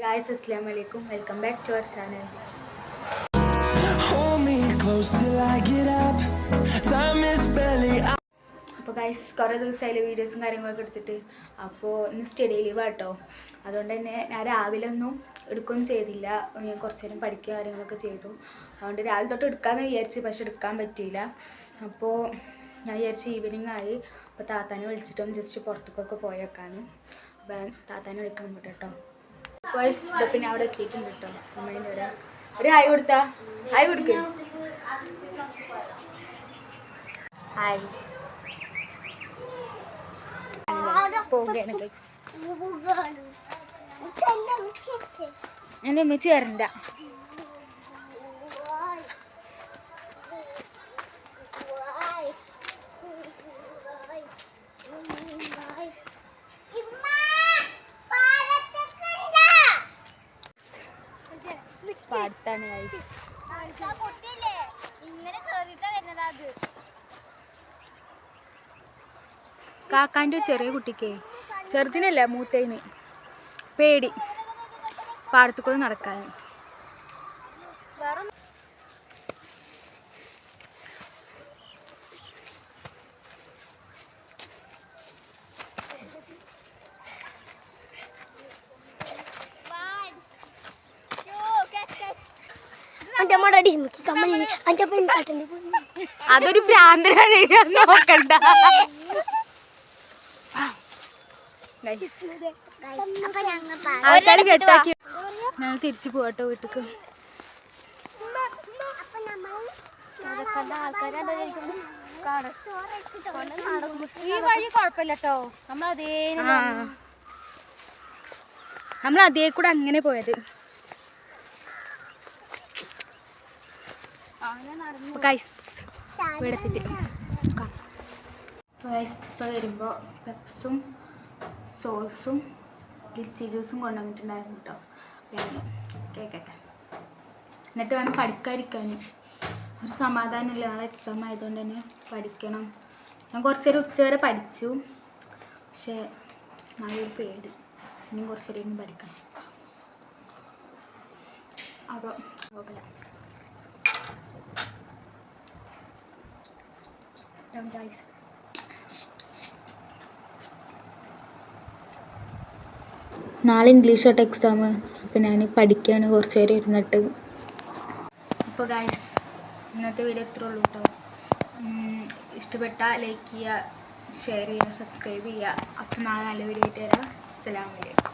Guys, assalamu alaikum. Welcome back to our channel. അപ്പോൾ guys കുറേ ദിവസമായാലും വീഡിയോസും കാര്യങ്ങളൊക്കെ എടുത്തിട്ട് അപ്പോൾ ഇന്ന് സ്റ്റഡി ലീവ് കേട്ടോ. അതുകൊണ്ട് തന്നെ ഞാൻ രാവിലെ ഒന്നും എടുക്കുകയൊന്നും ചെയ്തില്ല. ഞാൻ കുറച്ച് നേരം പഠിക്കുക കാര്യങ്ങളൊക്കെ ചെയ്തു. അതുകൊണ്ട് രാവിലെ തൊട്ട് എടുക്കാമെന്ന് വിചാരിച്ച്, പക്ഷെ എടുക്കാൻ പറ്റിയില്ല. അപ്പോൾ ഞാൻ വിചാരിച്ച് ഈവനിങ് ആയി, അപ്പോൾ താത്താനെ വിളിച്ചിട്ടൊന്ന് ജസ്റ്റ് പുറത്തേക്കൊക്കെ പോയേക്കാന്ന്. അപ്പോൾ താത്താനെ വിളിക്കാൻ പറ്റും കേട്ടോ. വോയിസ് ഇതൊക്കെ ഞാൻ അവിടെ എത്തിയിട്ടുണ്ട് കേട്ടോ. നമ്മളിൻ്റെ ഇവിടെ ഒരു ഹായ് കൊടുത്താ, ഹായ് കൊടുക്ക്, ഹായ്. പോവുകയാണ് ഗൈസ്. എൻ്റെ അമ്മച്ചി വരണ്ട. പാടത്താണ് ഗൈസ്. കാക്കാൻ്റെ ചെറിയ കുട്ടിക്ക്, ചെറുതിനല്ല മൂത്തേന്, പേടി പാടത്തു കൂടെ നടക്കാൻ. അതൊരു ഭ്രാന്തനാണ്, നോക്കണ്ട. ആൾക്കാർ കെട്ടാക്കി ഞങ്ങൾ തിരിച്ചു പോകട്ടോ വീട്ടിക്ക്. ഈ വഴി കുഴപ്പമില്ല കേട്ടോ, നമ്മൾ അതേ കൂടെ അങ്ങനെ പോയത്. വീടെത്തിട്ട് ഇപ്പോൾ വരുമ്പോൾ പെപ്സും സോസും ലിച്ചി ജ്യൂസും കൊണ്ടുവന്നിട്ടുണ്ടായിരുന്നു കേട്ടോ. ഞാൻ കേൾക്കട്ടെ, എന്നിട്ട് വേണം പഠിക്കാതിരിക്കാൻ. ഒരു സമാധാനമില്ല, നാളെ എക്സാം ആയതുകൊണ്ട് തന്നെ പഠിക്കണം. ഞാൻ കുറച്ച് നേരം ഉച്ചവരെ പഠിച്ചു, പക്ഷേ നല്ലൊരു പേടി, ഇനിയും കുറച്ച് നേരം പഠിക്കണം. അപ്പോൾ കുഴപ്പമില്ല. ഗൈസ് നാളെ ഇംഗ്ലീഷോട്ട് എക്സാം, അപ്പോൾ ഞാൻ പഠിക്കുകയാണ് കുറച്ച് നേരം ഇരുന്നിട്ട്. അപ്പോൾ ഗൈസ് ഇന്നത്തെ വീഡിയോ ഇത്രേ ഉള്ളൂ കേട്ടോ. ഇഷ്ടപ്പെട്ടാൽ ലൈക്ക് ചെയ്യുക, ഷെയർ ചെയ്യുക, സബ്സ്ക്രൈബ് ചെയ്യുക. അപ്പോൾ നാളെ നല്ല വീഡിയോ ആയിട്ട് വരാം. അസ്സലാമു അലൈക്കും.